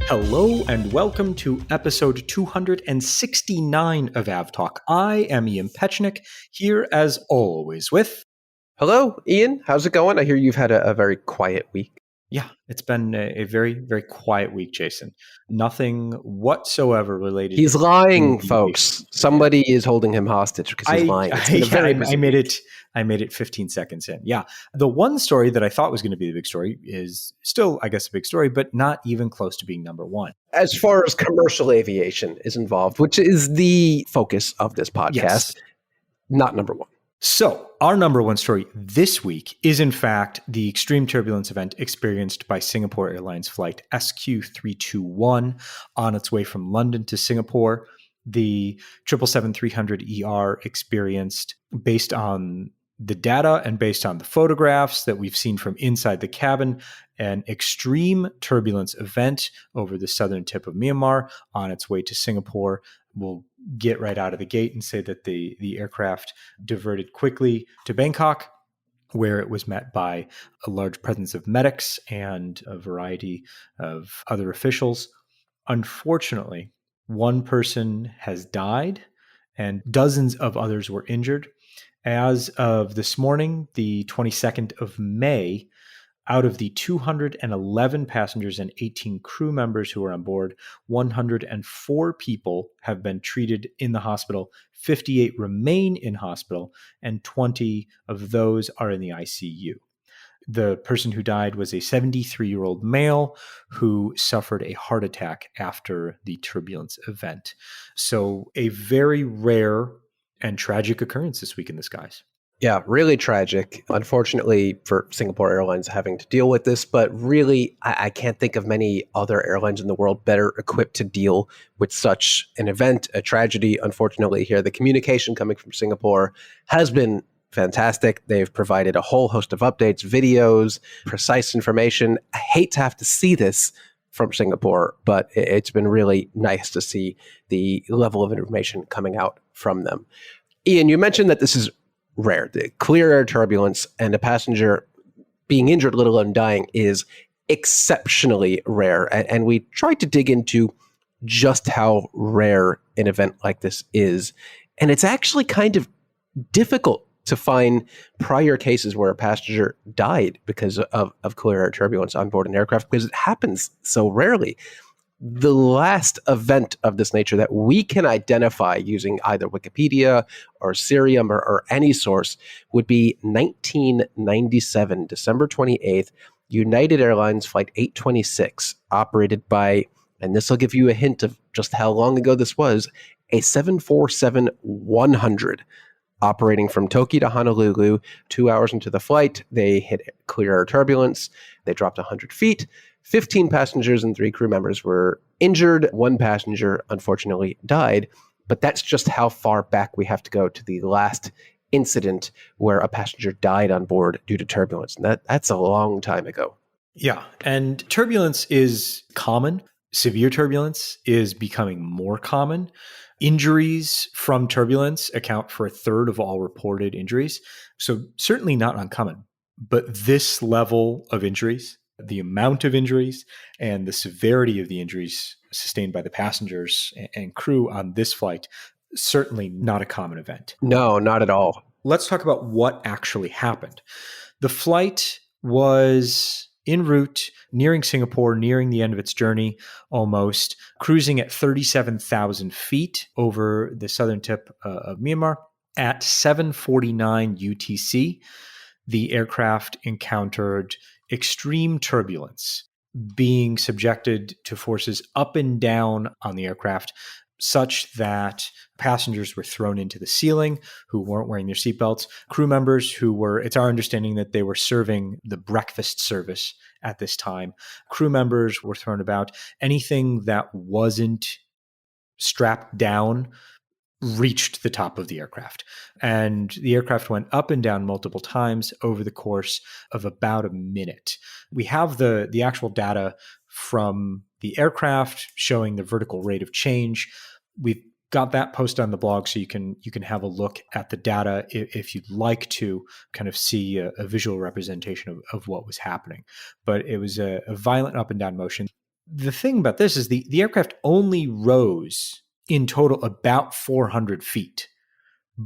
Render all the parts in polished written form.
Hello and welcome to episode 269 of AvTalk. I am Ian Petchnick, here as always with... Hello, Ian. How's it going? I hear you've had a very quiet week. Yeah, it's been a very, very quiet week, Jason. Nothing whatsoever related He's to lying, aviation. folks. Somebody is holding him hostage because he's lying. It's been a very busy week. I made it 15 seconds in. Yeah. The one story that I thought was going to be the big story is still, I guess, a big story, but not even close to being number one. As far as commercial aviation is involved, which is the focus of this podcast, yes. Not number one. So our number one story this week is, in fact, the extreme turbulence event experienced by Singapore Airlines flight SQ321 on its way from London to Singapore. The 777-300ER experienced, based on the data and based on the photographs that we've seen from inside the cabin, an extreme turbulence event over the southern tip of Myanmar on its way to Singapore. We'll get right out of the gate and say that the aircraft diverted quickly to Bangkok, where it was met by a large presence of medics and a variety of other officials. Unfortunately, one person has died and dozens of others were injured. As of this morning, the 22nd of May, out of the 211 passengers and 18 crew members who were on board, 104 people have been treated in the hospital, 58 remain in hospital, and 20 of those are in the ICU. The person who died was a 73-year-old male who suffered a heart attack after the turbulence event. So a very rare and tragic occurrence this week in the skies. Yeah, really tragic. Unfortunately for Singapore Airlines having to deal with this, but really, I can't think of many other airlines in the world better equipped to deal with such an event, a tragedy. Unfortunately here, the communication coming from Singapore has been fantastic. They've provided a whole host of updates, videos, precise information. I hate to have to see this from Singapore, but it's been really nice to see the level of information coming out from them. Ian, you mentioned that this is rare. The clear air turbulence and a passenger being injured, let alone dying, is exceptionally rare. And we tried to dig into just how rare an event like this is. And it's actually kind of difficult to find prior cases where a passenger died because of clear air turbulence on board an aircraft, because it happens so rarely. The last event of this nature that we can identify using either Wikipedia or Cerium or any source would be 1997, December 28th, United Airlines Flight 826, operated by, and this will give you a hint of just how long ago this was, a 747-100. Operating from Tokyo to Honolulu, 2 hours into the flight, they hit clear air turbulence. They dropped 100 feet. 15 passengers and 3 crew members were injured. 1 passenger, unfortunately, died. But that's just how far back we have to go to the last incident where a passenger died on board due to turbulence. And that's a long time ago. Yeah, and turbulence is common. Severe turbulence is becoming more common. Injuries from turbulence account for 1/3 of all reported injuries. So certainly not uncommon. But this level of injuries, the amount of injuries, and the severity of the injuries sustained by the passengers and crew on this flight, certainly not a common event. No, not at all. Let's talk about what actually happened. The flight was en route, nearing Singapore, nearing the end of its journey almost, cruising at 37,000 feet over the southern tip of Myanmar. At 7:49 UTC, the aircraft encountered extreme turbulence, being subjected to forces up and down on the aircraft, such that passengers were thrown into the ceiling who weren't wearing their seatbelts. Crew members who were, it's our understanding that they were serving the breakfast service at this time. Crew members were thrown about. Anything that wasn't strapped down reached the top of the aircraft. And the aircraft went up and down multiple times over the course of about a minute. We have the actual data from the aircraft showing the vertical rate of change. We've got that posted on the blog, so you can have a look at the data if you'd like to kind of see a visual representation of what was happening. But it was a violent up and down motion. the thing about this is the aircraft only rose in total about 400 feet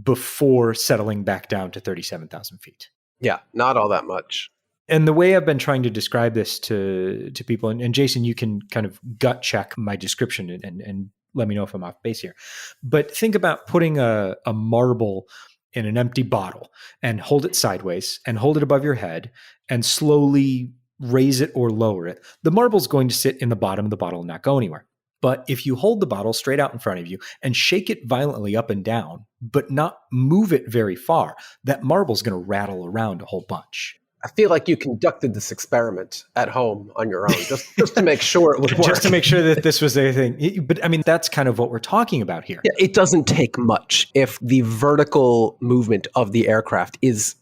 before settling back down to 37,000 feet. Yeah, not all that much. And the way I've been trying to describe this to people, and Jason, you can kind of gut check my description and let me know if I'm off base here. But think about putting a marble in an empty bottle and hold it sideways and hold it above your head and slowly raise it or lower it. The marble's going to sit in the bottom of the bottle and not go anywhere. But if you hold the bottle straight out in front of you and shake it violently up and down, but not move it very far, that marble's going to rattle around a whole bunch. I feel like you conducted this experiment at home on your own, just to make sure it would work. Just to make sure that this was a thing. But I mean, that's kind of what we're talking about here. Yeah, it doesn't take much. If the vertical movement of the aircraft is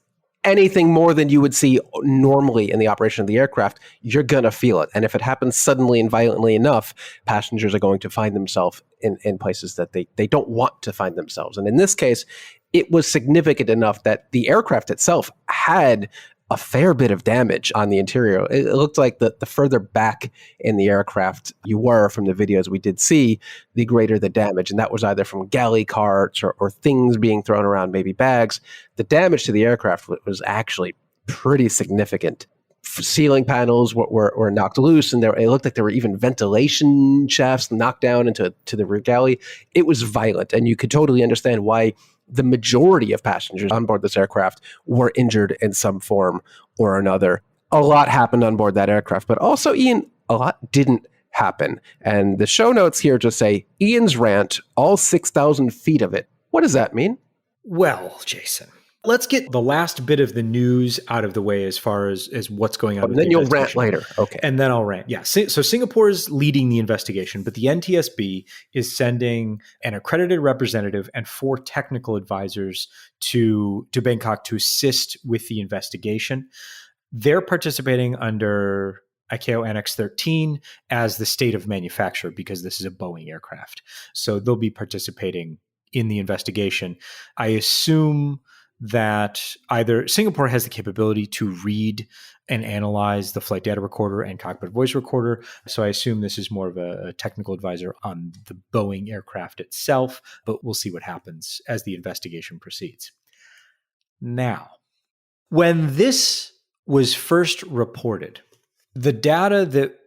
anything more than you would see normally in the operation of the aircraft, you're going to feel it. And if it happens suddenly and violently enough, passengers are going to find themselves in places that they don't want to find themselves. And in this case, it was significant enough that the aircraft itself had a fair bit of damage on the interior. It looked like the further back in the aircraft you were from the videos we did see, the greater the damage. And that was either from galley carts or things being thrown around, maybe bags. The damage to the aircraft was actually pretty significant. Ceiling panels were knocked loose, and it looked like there were even ventilation shafts knocked down into the rear galley. It was violent, and you could totally understand why the majority of passengers on board this aircraft were injured in some form or another. A lot happened on board that aircraft, but also, Ian, a lot didn't happen. And the show notes here just say, Ian's rant, all 6,000 feet of it. What does that mean? Well, Jason, let's get the last bit of the news out of the way as far as what's going on. And then you'll rant later. Okay. And then I'll rant. Yeah. So Singapore is leading the investigation, but the NTSB is sending an accredited representative and 4 technical advisors to Bangkok to assist with the investigation. They're participating under ICAO Annex 13 as the state of manufacturer because this is a Boeing aircraft. So they'll be participating in the investigation. I assume that either Singapore has the capability to read and analyze the flight data recorder and cockpit voice recorder. So I assume this is more of a technical advisor on the Boeing aircraft itself, but we'll see what happens as the investigation proceeds. Now, when this was first reported, the data that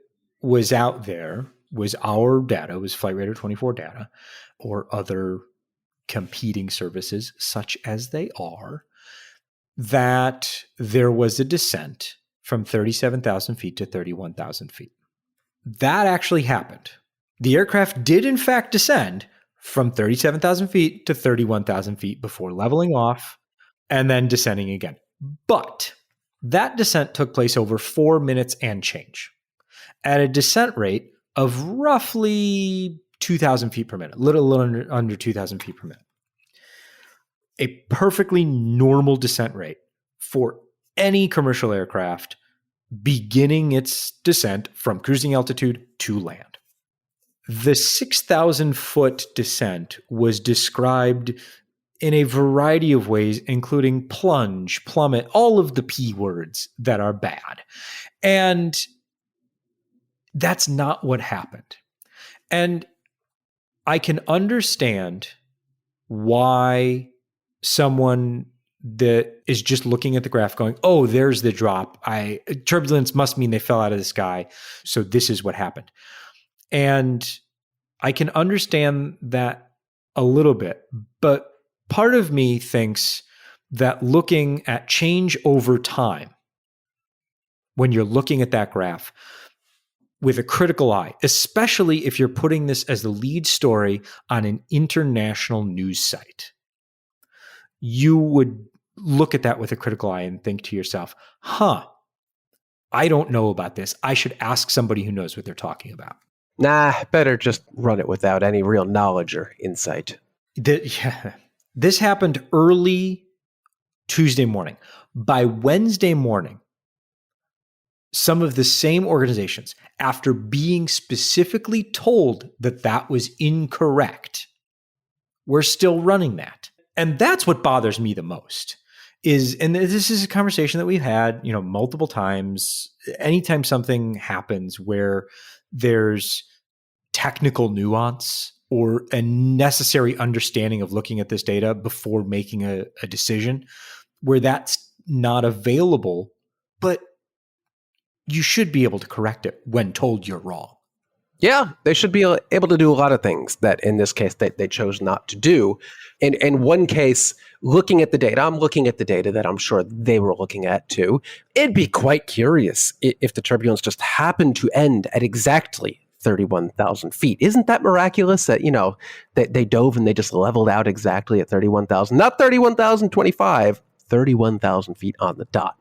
was out there was our data, was Flight Radar 24 data, or other competing services, such as they are, that there was a descent from 37,000 feet to 31,000 feet. That actually happened. The aircraft did, in fact, descend from 37,000 feet to 31,000 feet before leveling off and then descending again. But that descent took place over 4 minutes and change at a descent rate of roughly 2,000 feet per minute, a little under 2,000 feet per minute. A perfectly normal descent rate for any commercial aircraft beginning its descent from cruising altitude to land. The 6,000 foot descent was described in a variety of ways, including plunge, plummet, all of the P words that are bad. And that's not what happened. And I can understand why someone that is just looking at the graph going, oh, there's the drop. Turbulence must mean they fell out of the sky. So this is what happened. And I can understand that a little bit, but part of me thinks that looking at change over time, when you're looking at that graph with a critical eye, especially if you're putting this as the lead story on an international news site, you would look at that with a critical eye and think to yourself, I don't know about this. I should ask somebody who knows what they're talking about. Nah, better just run it without any real knowledge or insight. This happened early Tuesday morning. By Wednesday morning, some of the same organizations, after being specifically told that that was incorrect, were still running that. And that's what bothers me the most, and this is a conversation that we've had, multiple times. Anytime something happens where there's technical nuance or a necessary understanding of looking at this data before making a decision, where that's not available, but you should be able to correct it when told you're wrong. Yeah, they should be able to do a lot of things that in this case they chose not to do. In one case, looking at the data, I'm looking at the data that I'm sure they were looking at too. It'd be quite curious if the turbulence just happened to end at exactly 31,000 feet. Isn't that miraculous that, they dove and they just leveled out exactly at 31,000, not 31,025, 31,000 feet on the dot.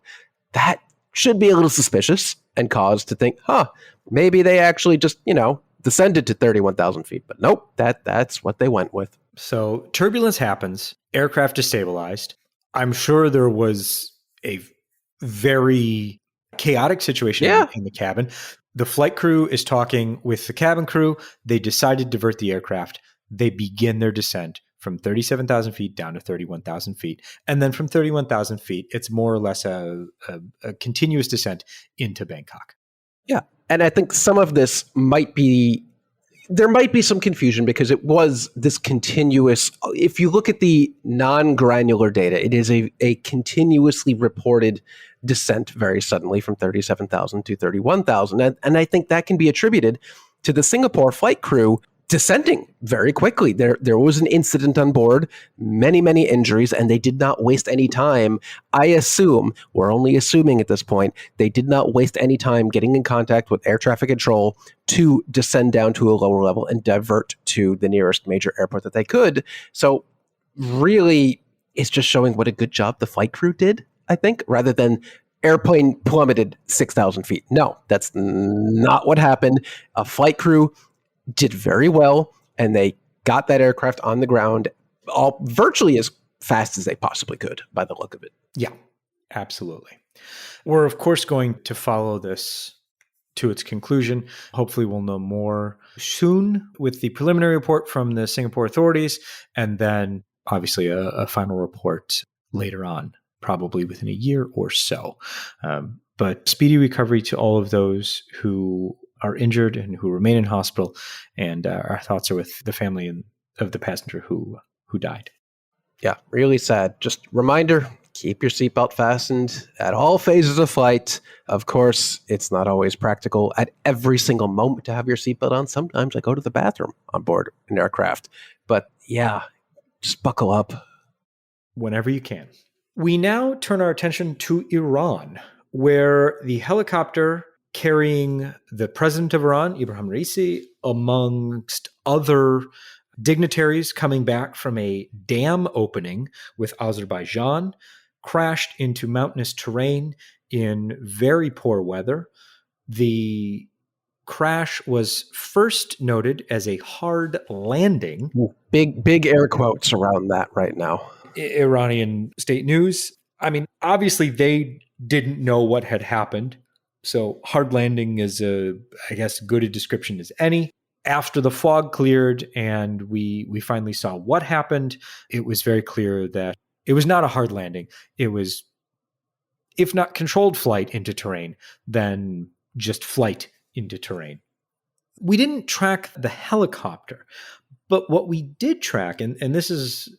That should be a little suspicious and cause to think, maybe they actually just, descended to 31,000 feet. But nope, that's what they went with. So turbulence happens, aircraft destabilized. I'm sure there was a very chaotic situation in the cabin. The flight crew is talking with the cabin crew. They decide to divert the aircraft. They begin their descent from 37,000 feet down to 31,000 feet. And then from 31,000 feet, it's more or less a continuous descent into Bangkok. Yeah. And I think some of this there might be some confusion because it was this continuous, if you look at the non-granular data, it is a continuously reported descent very suddenly from 37,000 to 31,000. And I think that can be attributed to the Singapore flight crew descending very quickly. There was an incident on board, many injuries, and they did not waste any time. I assume, we're only assuming at this point, they did not waste any time getting in contact with air traffic control to descend down to a lower level and divert to the nearest major airport that they could. So really, it's just showing what a good job the flight crew did, I think, rather than airplane plummeted 6,000 feet. No, that's not what happened. A flight crew did very well, and they got that aircraft on the ground virtually as fast as they possibly could by the look of it. Yeah, absolutely. We're, of course, going to follow this to its conclusion. Hopefully we'll know more soon with the preliminary report from the Singapore authorities, and then obviously a final report later on, probably within a year or so. But speedy recovery to all of those who are injured and who remain in hospital, and our thoughts are with the family of the passenger who died. Yeah, really sad. Just reminder, keep your seatbelt fastened at all phases of flight. Of course, it's not always practical at every single moment to have your seatbelt on. Sometimes I go to the bathroom on board an aircraft. But yeah, just buckle up. Whenever you can. We now turn our attention to Iran, where the helicopter carrying the president of Iran, Ibrahim Raisi, amongst other dignitaries coming back from a dam opening with Azerbaijan, crashed into mountainous terrain in very poor weather. The crash was first noted as a hard landing. Big air quotes around that right now. Iranian state news. I mean, obviously they didn't know what had happened. So hard landing is I guess, good a description as any. After the fog cleared and we finally saw what happened, it was very clear that it was not a hard landing. It was, if not controlled flight into terrain, then just flight into terrain. We didn't track the helicopter, but what we did track, and this is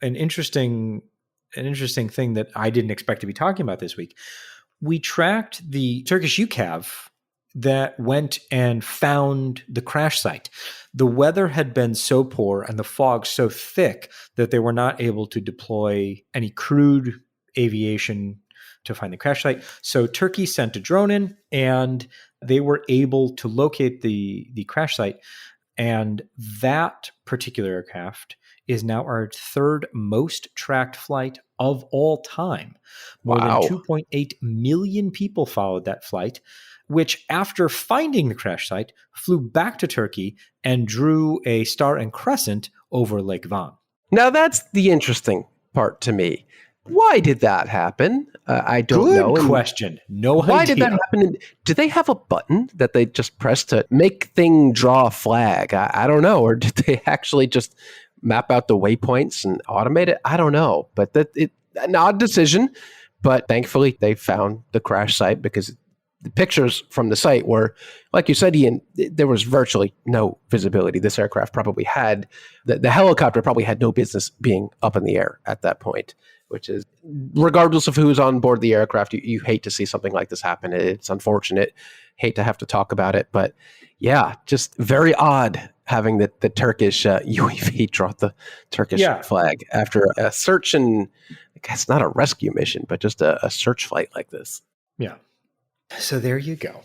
an interesting thing that I didn't expect to be talking about this week. We tracked the Turkish UCAV that went and found the crash site. The weather had been so poor and the fog so thick that they were not able to deploy any crewed aviation to find the crash site. So Turkey sent a drone in and they were able to locate the crash site. And that particular aircraft is now our third most tracked flight of all time. More than 2.8 million people followed that flight, which after finding the crash site, flew back to Turkey and drew a star and crescent over Lake Van. Now that's the interesting part to me. Why did that happen? I don't know. Good question. No idea. Why did that happen? Do they have a button that they just press to make thing draw a flag? I don't know. Or did they actually just map out the waypoints and automate it? I don't know. But An odd decision, but thankfully they found the crash site because the pictures from the site were, like you said, Ian, there was virtually no visibility. This aircraft probably had, the helicopter probably had no business being up in the air at that point, which is, regardless of who's on board the aircraft, you hate to see something like this happen. It's unfortunate. Hate to have to talk about it, but yeah, just very odd having the Turkish UAV drop the Turkish flag after a search and, I guess not a rescue mission, but just a search flight like this. Yeah. So there you go.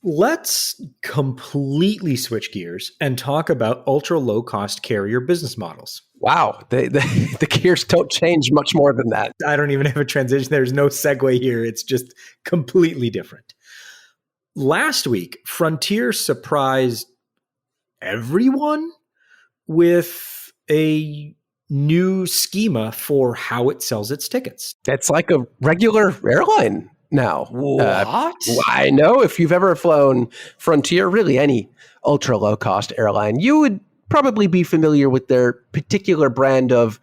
Let's completely switch gears and talk about ultra low cost carrier business models. Wow. The gears don't change much more than that. I don't even have a transition. There's no segue here. It's just completely different. Last week, Frontier surprised everyone with a new schema for how it sells its tickets. It's like a regular airline now. What? I know. If you've ever flown Frontier, really any ultra low cost airline, you would probably be familiar with their particular brand of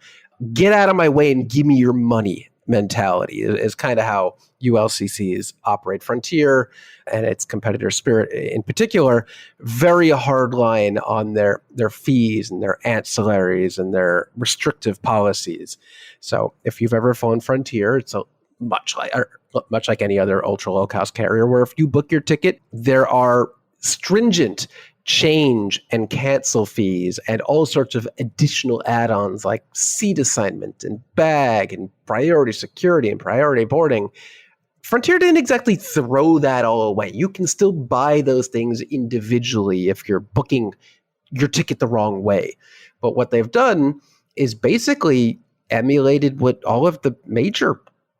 get out of my way and give me your money mentality is kind of how ULCCs operate. Frontier and its competitor Spirit in particular, very hard line on their fees and their ancillaries and their restrictive policies. So if you've ever flown Frontier, it's much like any other ultra low cost carrier, where if you book your ticket, there are stringent change and cancel fees and all sorts of additional add-ons like seat assignment and bag and priority security and priority boarding. Frontier didn't exactly throw that all away. You can still buy those things individually if you're booking your ticket the wrong way. But what they've done is basically emulated what all of the major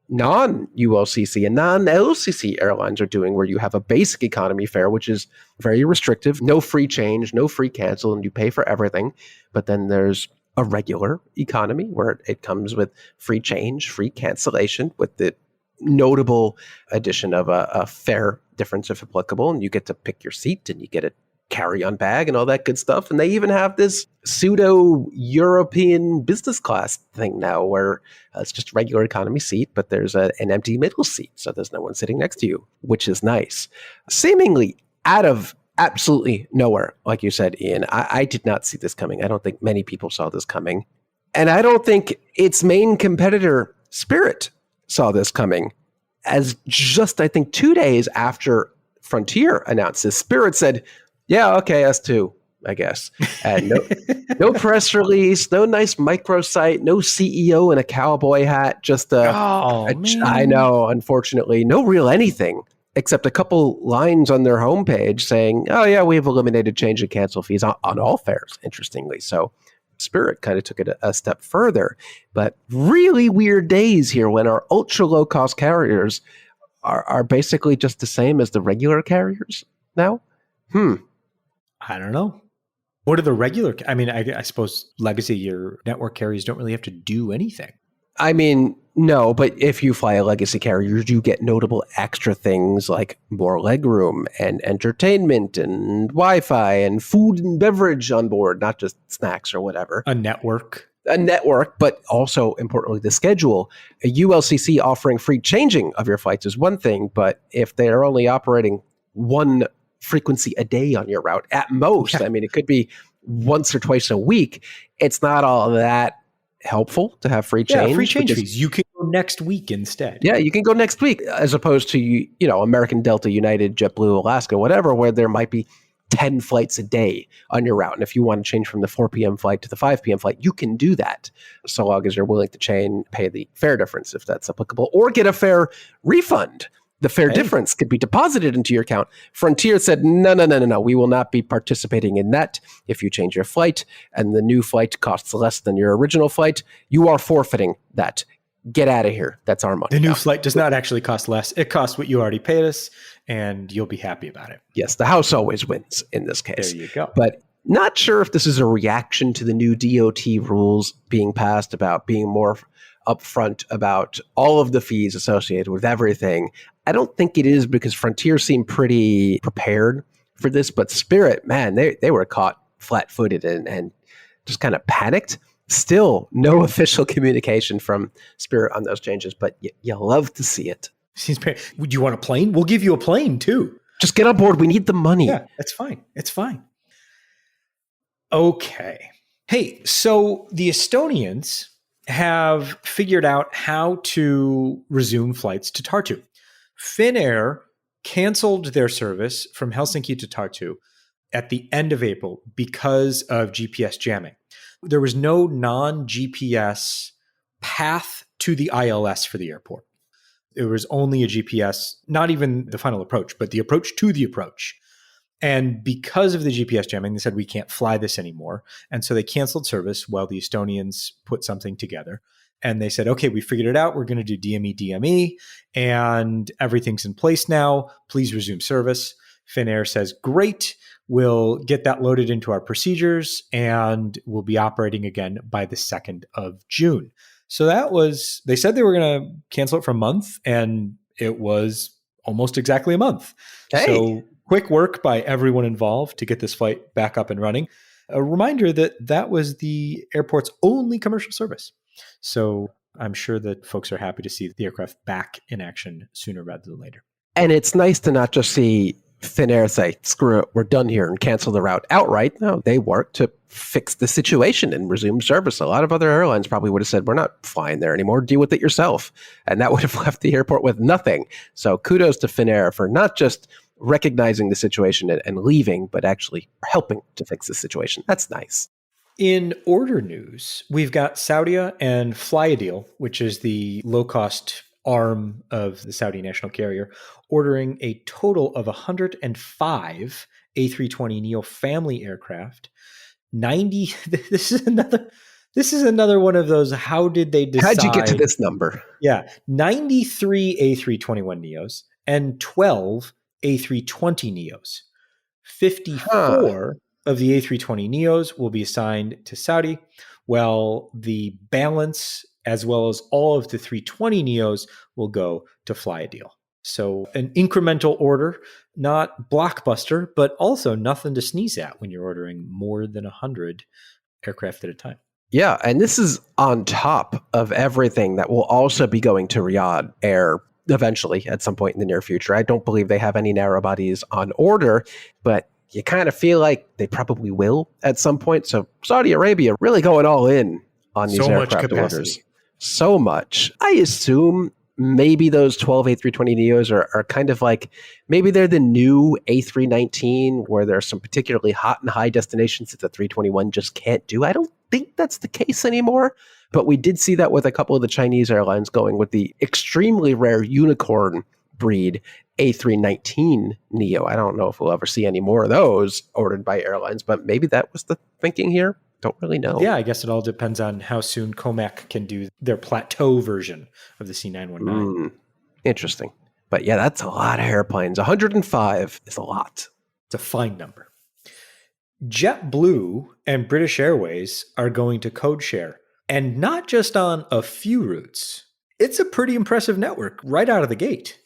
non-ULCC and non-LCC airlines are doing, where you have a basic economy fare, which is very restrictive, no free change, no free cancel, and you pay for everything. But then there's a regular economy where it comes with free change, free cancellation, with the notable addition of a fare difference if applicable, and you get to pick your seat and you get a carry-on bag and all that good stuff. And they even have this pseudo-European business class thing now where it's just a regular economy seat, but there's an empty middle seat, so there's no one sitting next to you, which is nice. Seemingly out of absolutely nowhere, like you said, Ian. I did not see this coming. I don't think many people saw this coming. And I don't think its main competitor, Spirit, saw this coming. As just, I think, 2 days after Frontier announced this, Spirit said, yeah, okay, us too, I guess. And no press release, no nice microsite, no CEO in a cowboy hat, just I know, unfortunately, no real anything except a couple lines on their homepage saying, oh yeah, we've eliminated change and cancel fees on all fares, interestingly. So Spirit kind of took it a step further. But really weird days here when our ultra low cost carriers are basically just the same as the regular carriers now. I don't know. What are the regular? I mean, I suppose legacy, your network carriers don't really have to do anything. I mean, no, but if you fly a legacy carrier, you get notable extra things like more legroom and entertainment and Wi-Fi and food and beverage on board, not just snacks or whatever. A network, but also importantly, the schedule. A ULCC offering free changing of your flights is one thing, but if they're only operating one frequency a day on your route at most, I mean, it could be once or twice a week. It's not all that helpful to have free change. Yeah, free change fees. You can go next week instead. Yeah, you can go next week as opposed to, American, Delta, United, JetBlue, Alaska, whatever, where there might be 10 flights a day on your route. And if you want to change from the 4 p.m. flight to the 5 p.m. flight, you can do that so long as you're willing to pay the fare difference if that's applicable, or get a fare refund. The fare difference could be deposited into your account. Frontier said, no, we will not be participating in that. If you change your flight and the new flight costs less than your original flight, you are forfeiting that. Get out of here. That's our money. The new flight does not actually cost less. It costs what you already paid us, and you'll be happy about it. Yes, the house always wins in this case. There you go. But not sure if this is a reaction to the new DOT rules being passed about being more upfront about all of the fees associated with everything. I don't think it is, because Frontier seemed pretty prepared for this, but Spirit, man, they were caught flat-footed and just kind of panicked Still no official communication from Spirit on those changes, but you love to see it. Seems pretty. Would you want a plane? We'll give you a plane too. Just get on board. We need the money. Yeah, that's fine. It's fine. Okay. Hey, so the Estonians have figured out how to resume flights to Tartu. Finnair canceled their service from Helsinki to Tartu at the end of April because of GPS jamming. There was no non-GPS path to the ILS for the airport. It was only a GPS, not even the final approach, but the approach to the approach. And because of the GPS jamming, they said, we can't fly this anymore. And so they canceled service while the Estonians put something together. And they said, okay, we figured it out. We're going to do DME, and everything's in place now. Please resume service. Finnair says, great. We'll get that loaded into our procedures and we'll be operating again by the 2nd of June. So that was, they said they were going to cancel it for a month, and it was almost exactly a month. Hey. So quick work by everyone involved to get this flight back up and running. A reminder that that was the airport's only commercial service. So I'm sure that folks are happy to see the aircraft back in action sooner rather than later. And it's nice to not just see Finnair say, screw it, we're done here, and cancel the route outright. No, they worked to fix the situation and resume service. A lot of other airlines probably would have said, we're not flying there anymore, deal with it yourself. And that would have left the airport with nothing. So kudos to Finnair for not just recognizing the situation and leaving, but actually helping to fix the situation. That's nice. In order news, we've got Saudia and Flyadeal, which is the low-cost arm of the Saudi national carrier, ordering a total of 105 A320neo family aircraft. 90. This is another one of those. How did they decide? How'd you get to this number? Yeah, 93 A321neos and 12 A320neos. 54 of the A320neos will be assigned to Saudi, while the balance, as well as all of the 320neos, will go to Flyadeal. So an incremental order, not blockbuster, but also nothing to sneeze at when you're ordering more than 100 aircraft at a time. Yeah, and this is on top of everything that will also be going to Riyadh Air eventually at some point in the near future. I don't believe they have any narrow bodies on order, but you kind of feel like they probably will at some point. So Saudi Arabia really going all in on these aircraft orders. So much. I assume maybe those 12 A320neos are kind of like, maybe they're the new A319, where there are some particularly hot and high destinations that the 321 just can't do. I don't think that's the case anymore, but we did see that with a couple of the Chinese airlines going with the extremely rare unicorn breed A319neo. I don't know if we'll ever see any more of those ordered by airlines, but maybe that was the thinking here. Don't really know. Yeah, I guess it all depends on how soon Comac can do their plateau version of the C919. Interesting. But yeah, that's a lot of airplanes. 105 is a lot. It's a fine number. JetBlue and British Airways are going to code share, and not just on a few routes. It's a pretty impressive network right out of the gate.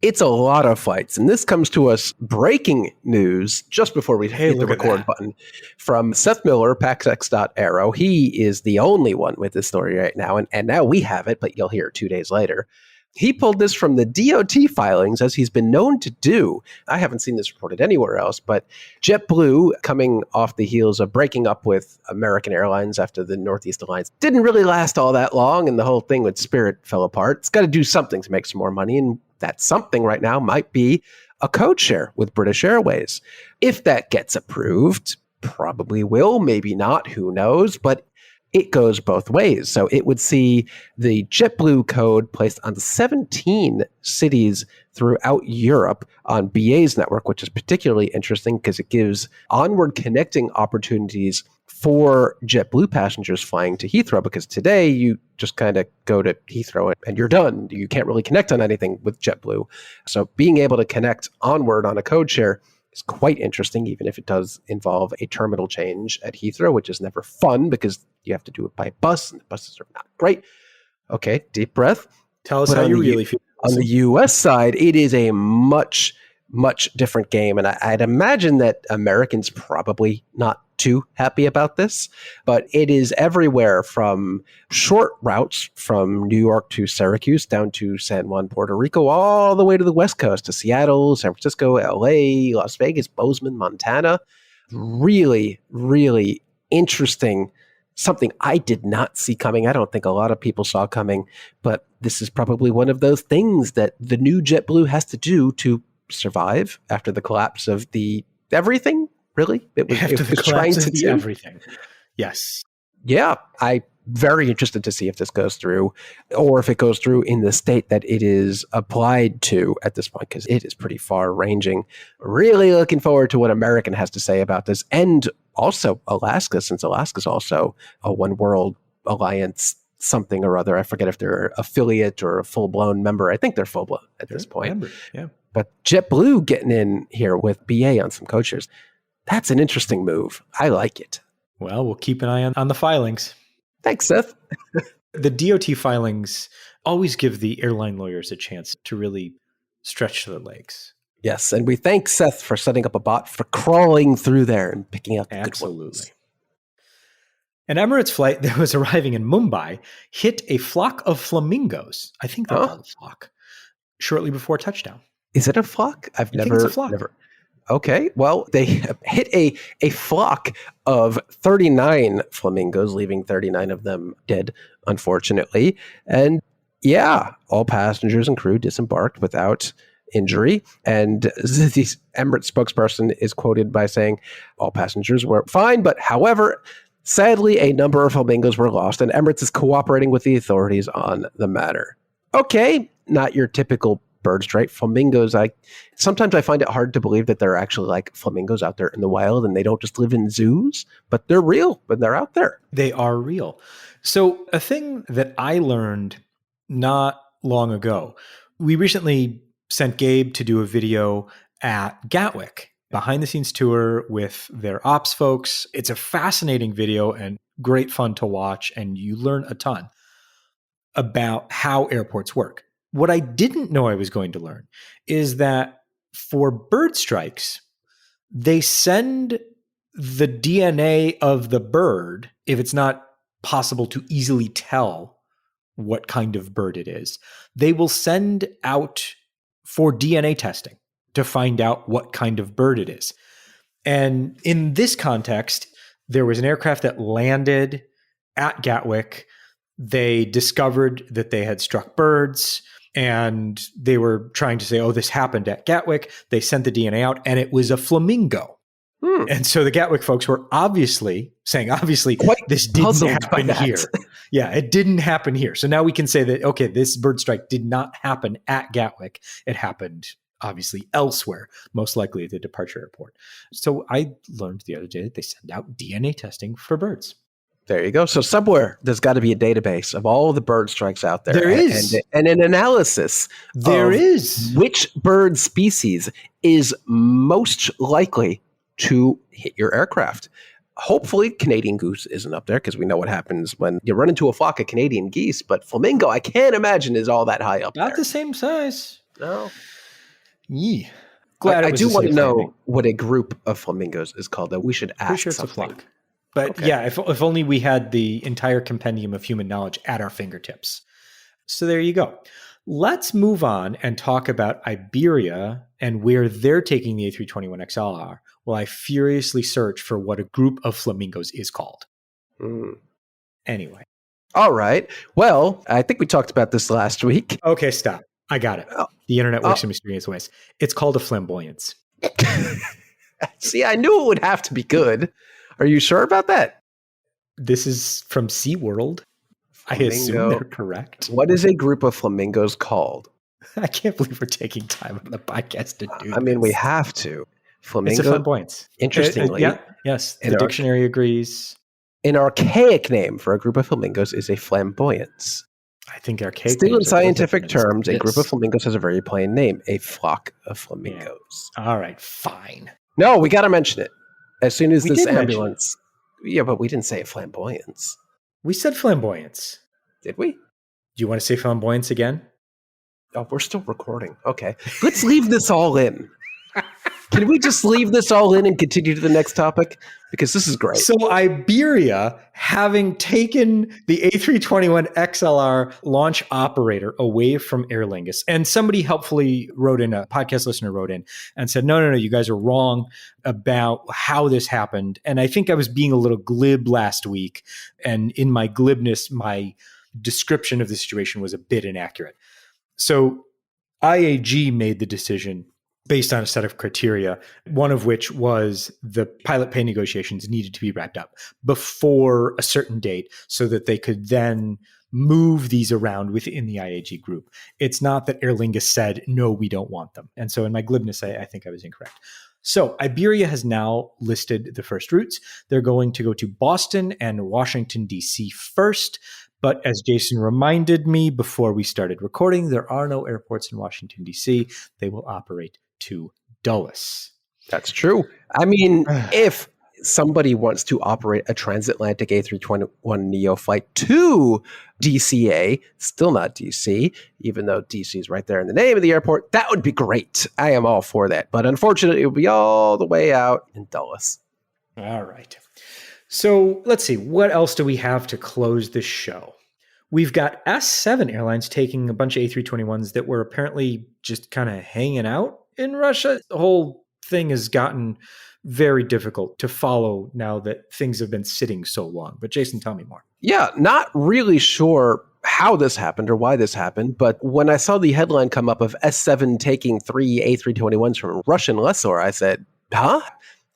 It's a lot of flights, and this comes to us breaking news just before we hit the record button from Seth Miller, PaxX.Aero. He is the only one with this story right now, and now we have it, but you'll hear it 2 days later. He pulled this from the DOT filings, as he's been known to do. I haven't seen this reported anywhere else, but JetBlue, coming off the heels of breaking up with American Airlines after the Northeast Alliance, didn't really last all that long, and the whole thing with Spirit fell apart. It's got to do something to make some more money, and that something right now might be a code share with British Airways. If that gets approved, probably will, maybe not, who knows, but it goes both ways. So it would see the JetBlue code placed on 17 cities throughout Europe on BA's network, which is particularly interesting because it gives onward connecting opportunities for JetBlue passengers flying to Heathrow, because today you just kind of go to Heathrow and you're done. You can't really connect on anything with JetBlue. So being able to connect onward on a code share is quite interesting, even if it does involve a terminal change at Heathrow, which is never fun because you have to do it by bus, and the buses are not great. Okay, deep breath. Tell us how you really feel. On the U.S. side, it is a much much different game. And I'd imagine that Americans probably not too happy about this, but it is everywhere from short routes from New York to Syracuse down to San Juan, Puerto Rico, all the way to the West Coast to Seattle, San Francisco, LA, Las Vegas, Bozeman, Montana. Really, really interesting. Something I did not see coming. I don't think a lot of people saw coming, but this is probably one of those things that the new JetBlue has to do to survive after the collapse of the everything. Really, it was trying to do everything. Yes. Yeah, I'm very interested to see if this goes through, or if it goes through in the state that it is applied to at this point, because it is pretty far-ranging. Really looking forward to what American has to say about this, and also Alaska, since Alaska's also a One World Alliance something or other. I forget if they're an affiliate or a full-blown member. I think they're full-blown at this point. Member, yeah. But JetBlue getting in here with BA on some codeshares, that's an interesting move. I like it. Well, we'll keep an eye on the filings. Thanks, Seth. The DOT filings always give the airline lawyers a chance to really stretch their legs. Yes, and we thank Seth for setting up a bot for crawling through there and picking out the good ones. An Emirates flight that was arriving in Mumbai hit a flock of flamingos. I think they're called a flock. Shortly before touchdown. Is it a flock? I think it's a flock. Okay, well, they hit a flock of 39 flamingos, leaving 39 of them dead, unfortunately. And yeah, all passengers and crew disembarked without injury. And the Emirates spokesperson is quoted by saying, all passengers were fine, but however, sadly, a number of flamingos were lost, and Emirates is cooperating with the authorities on the matter. Okay, not your typical bird strike. Flamingos, sometimes I find it hard to believe that there are actually like flamingos out there in the wild and they don't just live in zoos, but they're real when they're out there. They are real. So a thing that I learned not long ago, we recently sent Gabe to do a video at Gatwick, behind the scenes tour with their ops folks. It's a fascinating video and great fun to watch, and you learn a ton about how airports work. What I didn't know I was going to learn is that for bird strikes, they send the DNA of the bird, if it's not possible to easily tell what kind of bird it is, they will send out for DNA testing to find out what kind of bird it is. And in this context, there was an aircraft that landed at Gatwick. They discovered that they had struck birds, and they were trying to say, oh, this happened at Gatwick. They sent the DNA out, and it was a flamingo. And so the Gatwick folks were obviously saying, this didn't happen here. Yeah, it didn't happen here. So now we can say that, okay, this bird strike did not happen at Gatwick. It happened obviously elsewhere, most likely at the departure airport. So I learned the other day that they send out DNA testing for birds. There you go. So somewhere there's got to be a database of all the bird strikes out there. There is. And an analysis there is which bird species is most likely to hit your aircraft. Hopefully Canadian goose isn't up there, because we know what happens when you run into a flock of Canadian geese, but flamingo, I can't imagine is all that high up there. Not the same size. No. Yeah. Glad I do want to know what a group of flamingos is called, though. We should ask. Pretty sure it's something. a flock. But okay. Yeah, if only we had the entire compendium of human knowledge at our fingertips. So there you go. Let's move on and talk about Iberia and where they're taking the A321XLR while I furiously search for what a group of flamingos is called. Anyway. All right. Well, I think we talked about this last week. Okay, stop. I got it. The internet works in mysterious ways. It's called a flamboyance. See, I knew it would have to be good. Are you sure about that? This is from SeaWorld. Flamingo. I assume they're correct. What is a group of flamingos called? I can't believe we're taking time on the podcast to do this. I mean, we have to. Flamingo. It's a flamboyance. Interestingly. Yes. The dictionary agrees. An archaic name for a group of flamingos is a flamboyance. I think archaic. Still in scientific terms, a group of flamingos has a very plain name, a flock of flamingos. Yeah. All right, fine. No, we got to mention it. As soon as this ambulance... Yeah, but we didn't say a flamboyance. We said flamboyance. Did we? Do you want to say flamboyance again? Oh, we're still recording. Okay. Let's leave this all in. Can we just leave this all in and continue to the next topic? Because this is great. So Iberia, having taken the A321XLR launch operator away from Aer Lingus, and somebody helpfully wrote in, a podcast listener wrote in and said, no, you guys are wrong about how this happened. And I think I was being a little glib last week. And in my glibness, my description of the situation was a bit inaccurate. So IAG made the decision based on a set of criteria, one of which was the pilot pay negotiations needed to be wrapped up before a certain date so that they could then move these around within the IAG group. It's not that Aer Lingus said, no, we don't want them. And so in my glibness, I think I was incorrect. So Iberia has now listed the first routes. They're going to go to Boston and Washington, D.C. first. But as Jason reminded me before we started recording, there are no airports in Washington, D.C. They will operate to Dulles. That's true. I mean, if somebody wants to operate a transatlantic A321neo flight to DCA, still not DC, even though DC is right there in the name of the airport, that would be great. I am all for that. But unfortunately, it would be all the way out in Dulles. All right. So let's see. What else do we have to close this show? We've got S7 Airlines taking a bunch of A321s that were apparently just kind of hanging out in Russia. The whole thing has gotten very difficult to follow now that things have been sitting so long. But Jason, tell me more. Yeah, not really sure how this happened or why this happened, but when I saw the headline come up of S7 taking 3 A321s from a Russian lessor, I said, huh?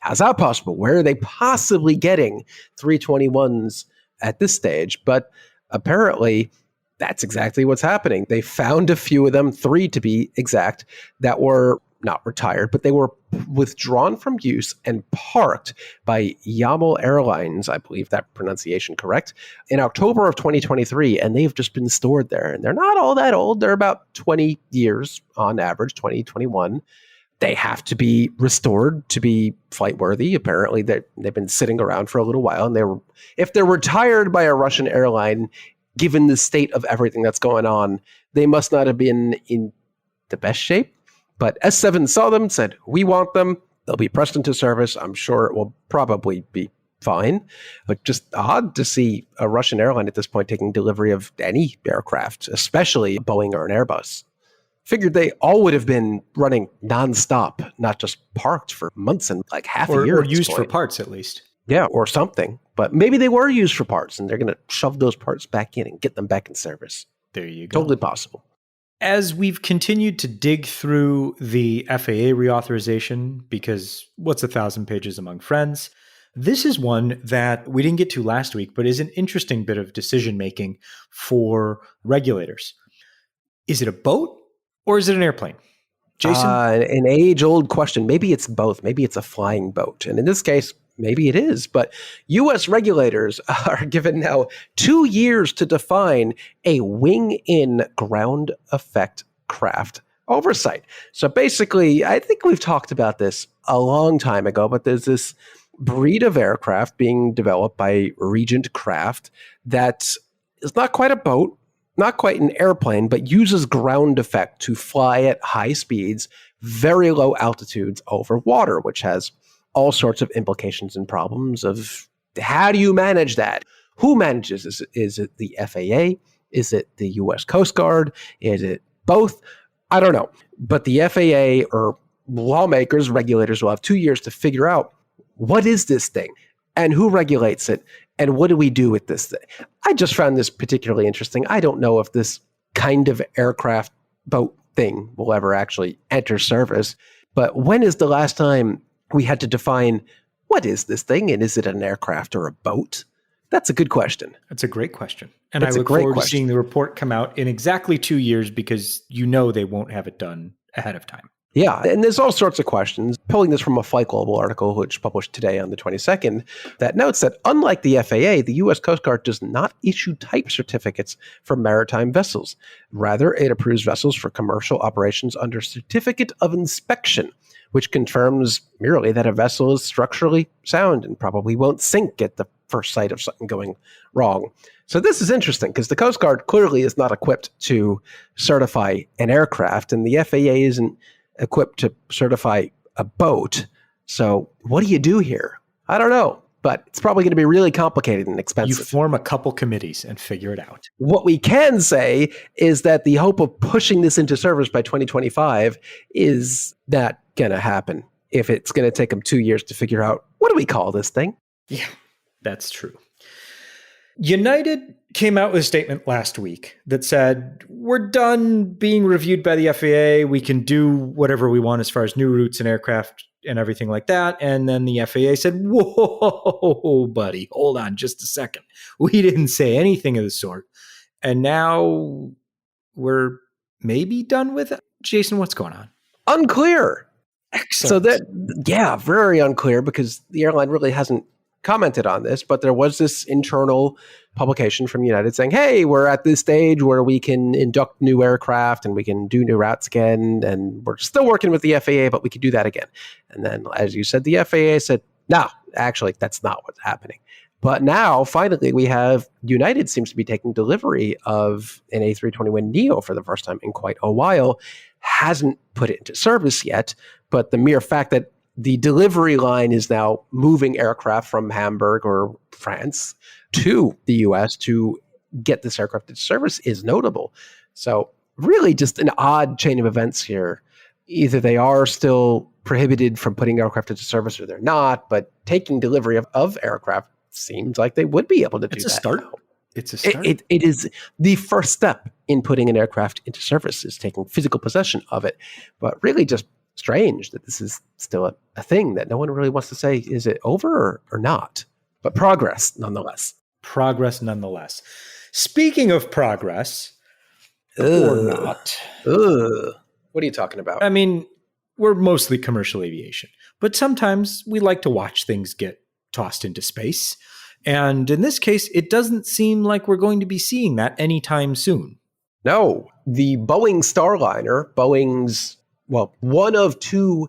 How's that possible? Where are they possibly getting 321s at this stage? But apparently, that's exactly what's happening. They found a few of them, 3 to be exact, that were not retired, but they were withdrawn from use and parked by Yamal Airlines, I believe that pronunciation correct, in October of 2023, and they've just been stored there. And they're not all that old. They're about 20 years on average, 2021. They have to be restored to be flight worthy. Apparently, they've been sitting around for a little while, and if they're retired by a Russian airline, given the state of everything that's going on, they must not have been in the best shape. But S7 saw them, said, we want them. They'll be pressed into service. I'm sure it will probably be fine. But just odd to see a Russian airline at this point taking delivery of any aircraft, especially Boeing or an Airbus. Figured they all would have been running nonstop, not just parked for months and like half a year. Or used for parts, at least. Yeah, or something. But maybe they were used for parts, and they're going to shove those parts back in and get them back in service. There you go. Totally possible. As we've continued to dig through the FAA reauthorization, because what's 1,000 pages among friends, this is one that we didn't get to last week, but is an interesting bit of decision-making for regulators. Is it a boat or is it an airplane? Jason? An age-old question. Maybe it's both. Maybe it's a flying boat. And in this case, maybe it is. But U.S. regulators are given now 2 years to define a wing-in ground effect craft oversight. So basically, I think we've talked about this a long time ago, but there's this breed of aircraft being developed by Regent Craft that is not quite a boat, not quite an airplane, but uses ground effect to fly at high speeds, very low altitudes over water, which has all sorts of implications and problems of how do you manage that? Who manages this? Is it the FAA? Is it the U.S. Coast Guard? Is it both? I don't know. But the FAA or lawmakers, regulators will have 2 years to figure out what is this thing and who regulates it and what do we do with this thing? I just found this particularly interesting. I don't know if this kind of aircraft boat thing will ever actually enter service, but when is the last time we had to define what is this thing and is it an aircraft or a boat? That's a good question. That's a great question. And I look forward to seeing the report come out in exactly 2 years because you know they won't have it done ahead of time. Yeah, and there's all sorts of questions. Pulling this from a Flight Global article, which published today on the 22nd, that notes that unlike the FAA, the U.S. Coast Guard does not issue type certificates for maritime vessels. Rather, it approves vessels for commercial operations under Certificate of Inspection, which confirms merely that a vessel is structurally sound and probably won't sink at the first sight of something going wrong. So this is interesting because the Coast Guard clearly is not equipped to certify an aircraft, and the FAA isn't equipped to certify a boat. So what do you do here? I don't know, but it's probably going to be really complicated and You expensive. form a couple committees and figure it out. What we can say is that the hope of pushing this into service by 2025 is not going to happen if it's going to take them 2 years to figure out, what do we call this thing? Yeah, that's true. United came out with a statement last week that said, we're done being reviewed by the FAA. We can do whatever we want as far as new routes and aircraft and everything like that. And then the FAA said, whoa, buddy, hold on just a second. We didn't say anything of the sort. And now we're maybe done with it. Jason, what's going on? Unclear. Excellent. So that, very unclear, because the airline really hasn't commented on this, but there was this internal publication from United saying, hey, we're at this stage where we can induct new aircraft and we can do new routes again, and we're still working with the FAA, but we could do that again. And then, as you said, the FAA said, no, actually, that's not what's happening. But now, finally, we have United seems to be taking delivery of an A321neo for the first time in quite a while, hasn't put it into service yet, but the mere fact that the delivery line is now moving aircraft from Hamburg or France to the US to get this aircraft into service is notable. So really just an odd chain of events here. Either they are still prohibited from putting aircraft into service or they're not, but taking delivery of aircraft seems like they would be able to do that. It's a start. Now. It's a start. It is the first step in putting an aircraft into service, is taking physical possession of it. But really just strange that this is still a thing that no one really wants to say, is it over or not? But progress nonetheless. Progress nonetheless. Speaking of progress, or not. What are you talking about? I mean, we're mostly commercial aviation, but sometimes we like to watch things get tossed into space. And in this case, it doesn't seem like we're going to be seeing that anytime soon. No, the Boeing Starliner, Boeing's, one of two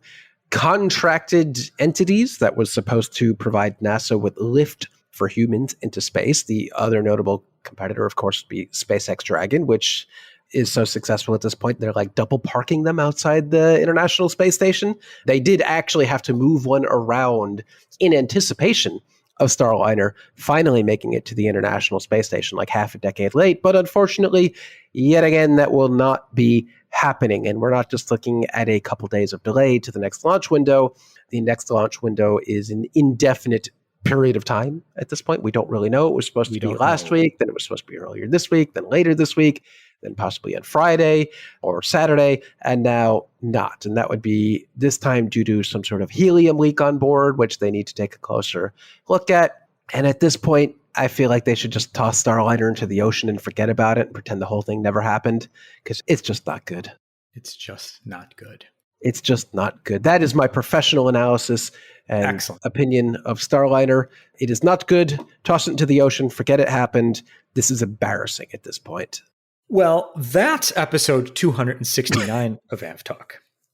contracted entities that was supposed to provide NASA with lift for humans into space. The other notable competitor, of course, would be SpaceX Dragon, which is so successful at this point, they're like double parking them outside the International Space Station. They did actually have to move one around in anticipation of Starliner finally making it to the International Space Station like half a decade late. But unfortunately, yet again, that will not be happening. And we're not just looking at a couple days of delay to the next launch window. The next launch window is an indefinite period of time at this point. We don't really know. It was supposed to be last week, then it was supposed to be earlier this week, then later this week, then possibly on Friday or Saturday, and now not. And that would be this time due to some sort of helium leak on board, which they need to take a closer look at. And at this point, I feel like they should just toss Starliner into the ocean and forget about it and pretend the whole thing never happened, because it's just not good. It's just not good. It's just not good. That is my professional analysis and opinion of Starliner. It is not good. Toss it into the ocean. Forget it happened. This is embarrassing at this point. Well, that's episode 269 of AvTalk.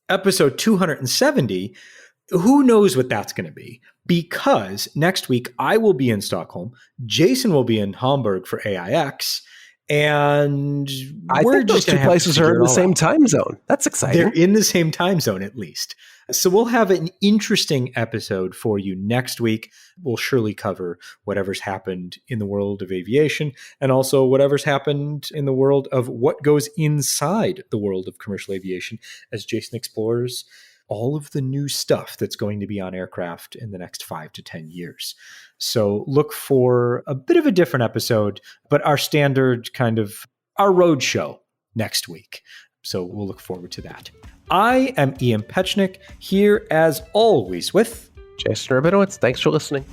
Episode 270, who knows what that's going to be? Because next week I will be in Stockholm. Jason will be in Hamburg for AIX. And I think those two places are in the same time zone. That's exciting. They're in the same time zone, at least. So we'll have an interesting episode for you next week. We'll surely cover whatever's happened in the world of aviation and also whatever's happened in the world of what goes inside the world of commercial aviation as Jason explores all of the new stuff that's going to be on aircraft in the next 5 to 10 years. So look for a bit of a different episode, but our standard kind of our road show next week. So we'll look forward to that. I am Ian Petchnick, here as always with Jason Rabinowitz. Thanks for listening.